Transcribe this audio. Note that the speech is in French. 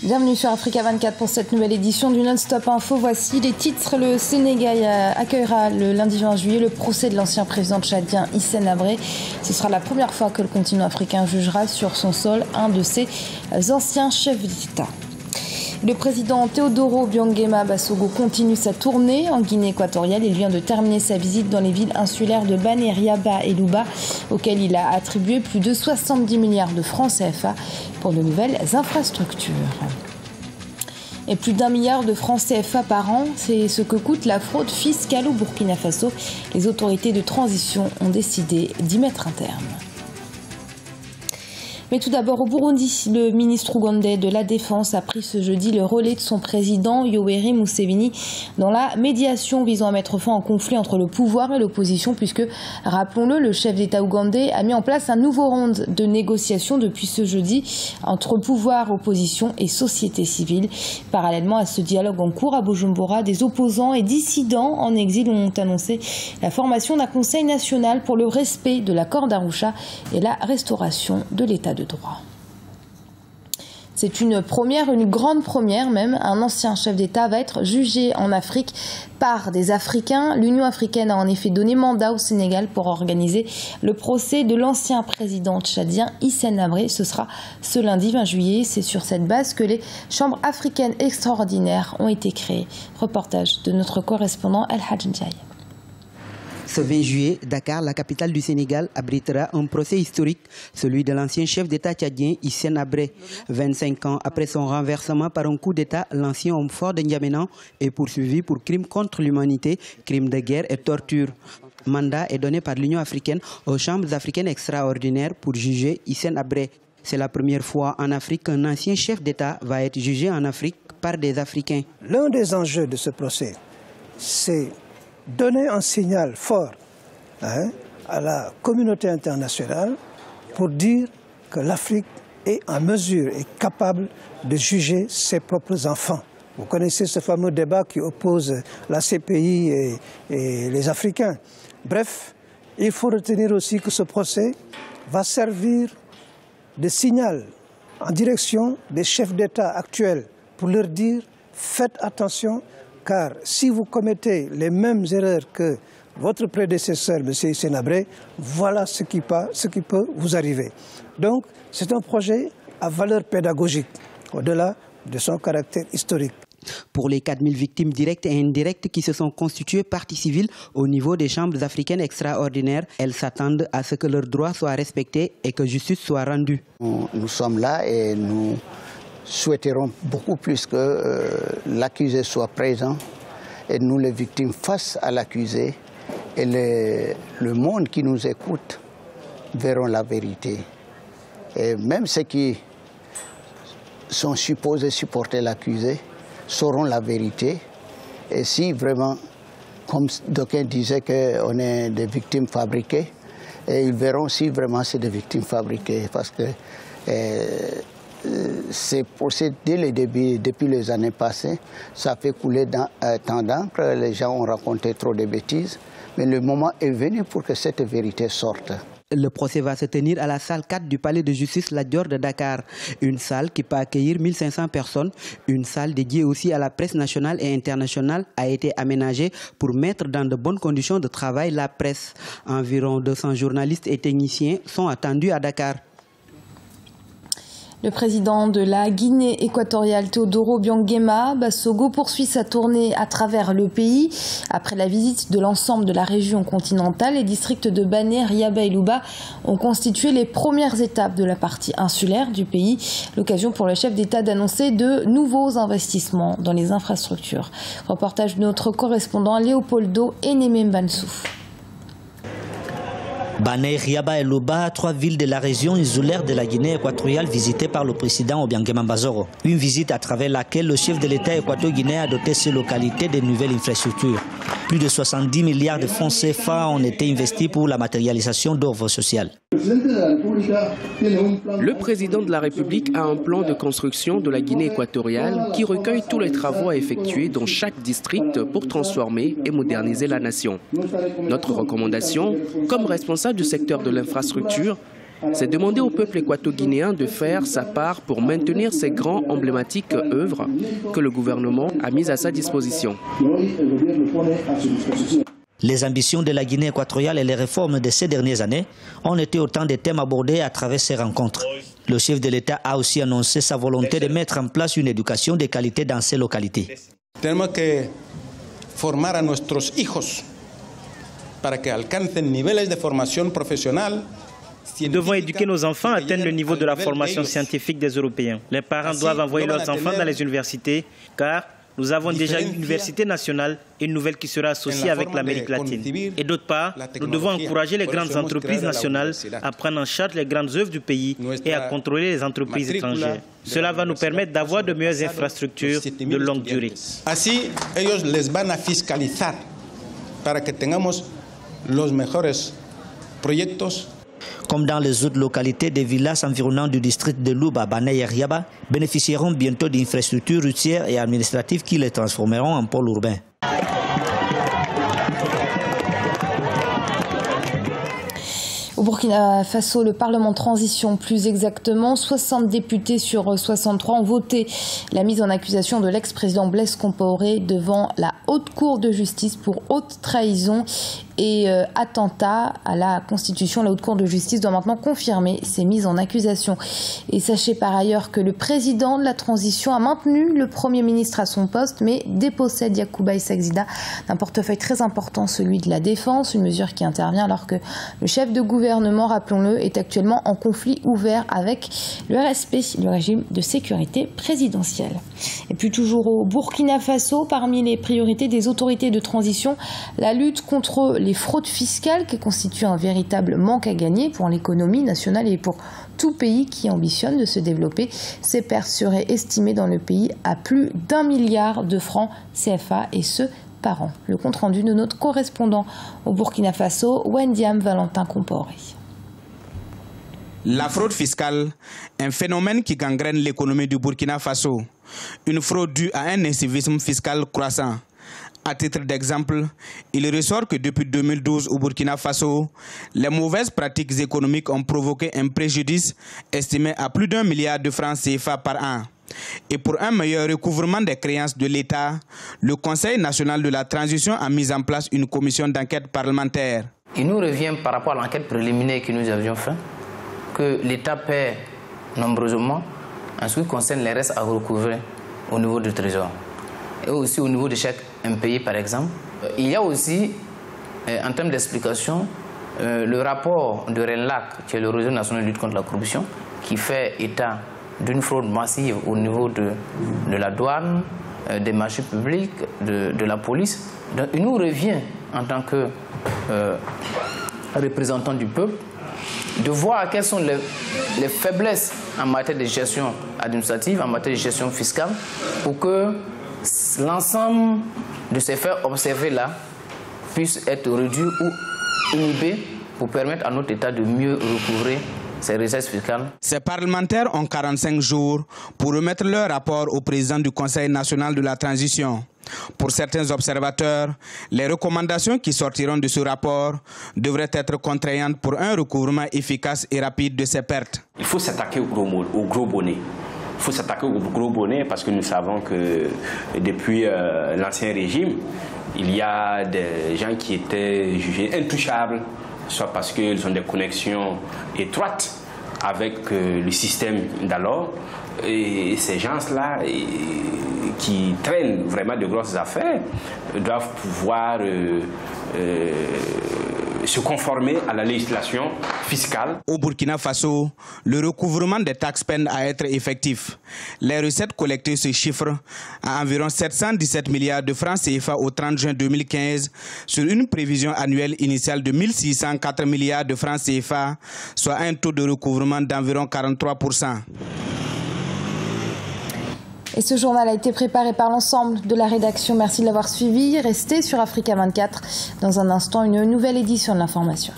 Bienvenue sur Africa 24 pour cette nouvelle édition du Non-Stop Info. Voici les titres. Le Sénégal accueillera le lundi 20 juillet le procès de l'ancien président tchadien Hissène Habré. Ce sera la première fois que le continent africain jugera sur son sol un de ses anciens chefs d'État. Le président Teodoro Obiang-Nguema Basogo continue sa tournée en Guinée équatoriale. Il vient de terminer sa visite dans les villes insulaires de Bané, Riaba et Louba, auxquelles il a attribué plus de 70 milliards de francs CFA pour de nouvelles infrastructures. Et plus d'1 milliard de francs CFA par an, c'est ce que coûte la fraude fiscale au Burkina Faso. Les autorités de transition ont décidé d'y mettre un terme. Mais tout d'abord, au Burundi, le ministre ougandais de la Défense a pris ce jeudi le relais de son président Yoweri Museveni dans la médiation visant à mettre fin au conflit entre le pouvoir et l'opposition, puisque, rappelons-le, le chef d'État ougandais a mis en place un nouveau round de négociations depuis ce jeudi entre pouvoir, opposition et société civile. Parallèlement à ce dialogue en cours à Bujumbura, des opposants et dissidents en exil ont annoncé la formation d'un conseil national pour le respect de l'accord d'Arusha et la restauration de l'état de droit. C'est une première, une grande première même. Un ancien chef d'État va être jugé en Afrique par des Africains. L'Union africaine a en effet donné mandat au Sénégal pour organiser le procès de l'ancien président tchadien Hissène Habré. Ce sera ce lundi 20 juillet. C'est sur cette base que les chambres africaines extraordinaires ont été créées. Reportage de notre correspondant El Hadj Ndiaye. Ce 20 juillet, Dakar, la capitale du Sénégal, abritera un procès historique, celui de l'ancien chef d'État tchadien Hissène Habré. 25 ans après son renversement par un coup d'État, l'ancien homme fort de N'Djamena est poursuivi pour crimes contre l'humanité, crimes de guerre et torture. Mandat est donné par l'Union africaine aux chambres africaines extraordinaires pour juger Hissène Habré. C'est la première fois en Afrique qu'un ancien chef d'État va être jugé en Afrique par des Africains. L'un des enjeux de ce procès, c'est donner un signal fort à la communauté internationale pour dire que l'Afrique est en mesure et capable de juger ses propres enfants. Vous connaissez ce fameux débat qui oppose la CPI et les Africains. Bref, il faut retenir aussi que ce procès va servir de signal en direction des chefs d'État actuels pour leur dire « faites attention ». Car si vous commettez les mêmes erreurs que votre prédécesseur, M. Hissène Habré, voilà ce qui peut vous arriver. Donc, c'est un projet à valeur pédagogique, au-delà de son caractère historique. Pour les 4000 victimes directes et indirectes qui se sont constituées partie civile au niveau des chambres africaines extraordinaires, elles s'attendent à ce que leurs droits soient respectés et que justice soit rendue. Nous sommes là et nous souhaiterons beaucoup plus que l'accusé soit présent et nous les victimes face à l'accusé et le monde qui nous écoute verront la vérité. Et même ceux qui sont supposés supporter l'accusé sauront la vérité. Et si vraiment, comme d'aucuns disaient qu'on est des victimes fabriquées, et ils verront si vraiment c'est des victimes fabriquées parce que ces procès, dès le début, depuis les années passées, ça fait couler tant d'encre. Les gens ont raconté trop de bêtises. Mais le moment est venu pour que cette vérité sorte. Le procès va se tenir à la salle 4 du palais de justice Lat Dior de Dakar. Une salle qui peut accueillir 1500 personnes. Une salle dédiée aussi à la presse nationale et internationale a été aménagée pour mettre dans de bonnes conditions de travail la presse. Environ 200 journalistes et techniciens sont attendus à Dakar. Le président de la Guinée équatoriale, Teodoro Obiang-Nguema Basogo, poursuit sa tournée à travers le pays. Après la visite de l'ensemble de la région continentale, les districts de Bané, Riaba et Louba ont constitué les premières étapes de la partie insulaire du pays. L'occasion pour le chef d'État d'annoncer de nouveaux investissements dans les infrastructures. Reportage de notre correspondant Léopoldo Enemembansou. Bané, Riaba et Louba, 3 villes de la région insulaire de la Guinée équatoriale visitées par le président Obiang-Nguema Basogo. Une visite à travers laquelle le chef de l'État équato-guinéen a doté ces localités de nouvelles infrastructures. Plus de 70 milliards de francs CFA ont été investis pour la matérialisation d'œuvres sociales. Le président de la République a un plan de construction de la Guinée équatoriale qui recueille tous les travaux à effectuer dans chaque district pour transformer et moderniser la nation. Notre recommandation, comme responsable du secteur de l'infrastructure, c'est demander au peuple équato-guinéen de faire sa part pour maintenir ces grands emblématiques œuvres que le gouvernement a mises à sa disposition. Les ambitions de la Guinée équatoriale et les réformes de ces dernières années ont été autant de thèmes abordés à travers ces rencontres. Le chef de l'État a aussi annoncé sa volonté de mettre en place une éducation de qualité dans ces localités. Tenemos que formar a nuestros hijos para que alcancen niveles de formación profesional. Nous devons éduquer nos enfants à atteindre le niveau de la formation scientifique des Européens. Les parents doivent envoyer leurs enfants dans les universités car nous avons déjà une université nationale et une nouvelle qui sera associée avec l'Amérique latine. Et d'autre part, nous devons encourager les grandes entreprises nationales à prendre en charge les grandes œuvres du pays et à contrôler les entreprises étrangères. Cela va nous permettre d'avoir de meilleures infrastructures de longue durée. Así, ellos les van a fiscalizar para que tengamos los mejores proyectos. Comme dans les autres localités, des villages environnants du district de Louba, Bané et Riaba bénéficieront bientôt d'infrastructures routières et administratives qui les transformeront en pôle urbain. Au Burkina Faso, le Parlement de transition, plus exactement, 60 députés sur 63 ont voté la mise en accusation de l'ex-président Blaise Compaoré devant la Haute Cour de justice pour haute trahison et attentat à la Constitution. La Haute Cour de justice doit maintenant confirmer ces mises en accusation. Et sachez par ailleurs que le président de la transition a maintenu le Premier ministre à son poste, mais dépossède Yacouba Essaxida d'un portefeuille très important, celui de la défense, une mesure qui intervient alors que le chef de gouvernement, rappelons-le, est actuellement en conflit ouvert avec le RSP, le régime de sécurité présidentielle. Et puis toujours au Burkina Faso, parmi les priorités des autorités de transition, la lutte contre les fraudes fiscales qui constituent un véritable manque à gagner pour l'économie nationale et pour tout pays qui ambitionne de se développer. Ces pertes seraient estimées dans le pays à plus d'1 milliard de francs CFA et ce par an. Le compte rendu de notre correspondant au Burkina Faso, Wendiam Valentin Compaoré. La fraude fiscale, un phénomène qui gangrène l'économie du Burkina Faso. Une fraude due à un incivisme fiscal croissant. À titre d'exemple, il ressort que depuis 2012 au Burkina Faso, les mauvaises pratiques économiques ont provoqué un préjudice estimé à plus d'1 milliard de francs CFA par an. Et pour un meilleur recouvrement des créances de l'État, le Conseil national de la transition a mis en place une commission d'enquête parlementaire. Il nous revient par rapport à l'enquête préliminaire que nous avions faite que l'État paie nombreusement en ce qui concerne les restes à recouvrer au niveau du Trésor. Et aussi au niveau de chaque impayé par exemple. Il y a aussi, en termes d'explication, le rapport de RENLAC, qui est le réseau national de lutte contre la corruption, qui fait état d'une fraude massive au niveau de la douane, des marchés publics, de la police. Donc il nous revient en tant que représentants du peuple de voir quelles sont les faiblesses en matière de gestion administrative, en matière de gestion fiscale, pour que l'ensemble de ces faits observés là puisse être réduit ou inhibé pour permettre à notre État de mieux recouvrer ces recettes fiscales. Ces parlementaires ont 45 jours pour remettre leur rapport au président du Conseil national de la transition. Pour certains observateurs, les recommandations qui sortiront de ce rapport devraient être contraignantes pour un recouvrement efficace et rapide de ces pertes. Il faut s'attaquer au gros bonnet. Il faut s'attaquer au gros bonnet parce que nous savons que depuis l'ancien régime, il y a des gens qui étaient jugés intouchables, soit parce qu'ils ont des connexions étroites avec le système d'alors. Et ces gens-là qui traînent vraiment de grosses affaires doivent pouvoir se conformer à la législation fiscale. Au Burkina Faso, le recouvrement des taxes peine à être effectif. Les recettes collectées se chiffrent à environ 717 milliards de francs CFA au 30 juin 2015 sur une prévision annuelle initiale de 1604 milliards de francs CFA, soit un taux de recouvrement d'environ 43%. Et ce journal a été préparé par l'ensemble de la rédaction. Merci de l'avoir suivi. Restez sur Africa 24. Dans un instant, une nouvelle édition de l'information.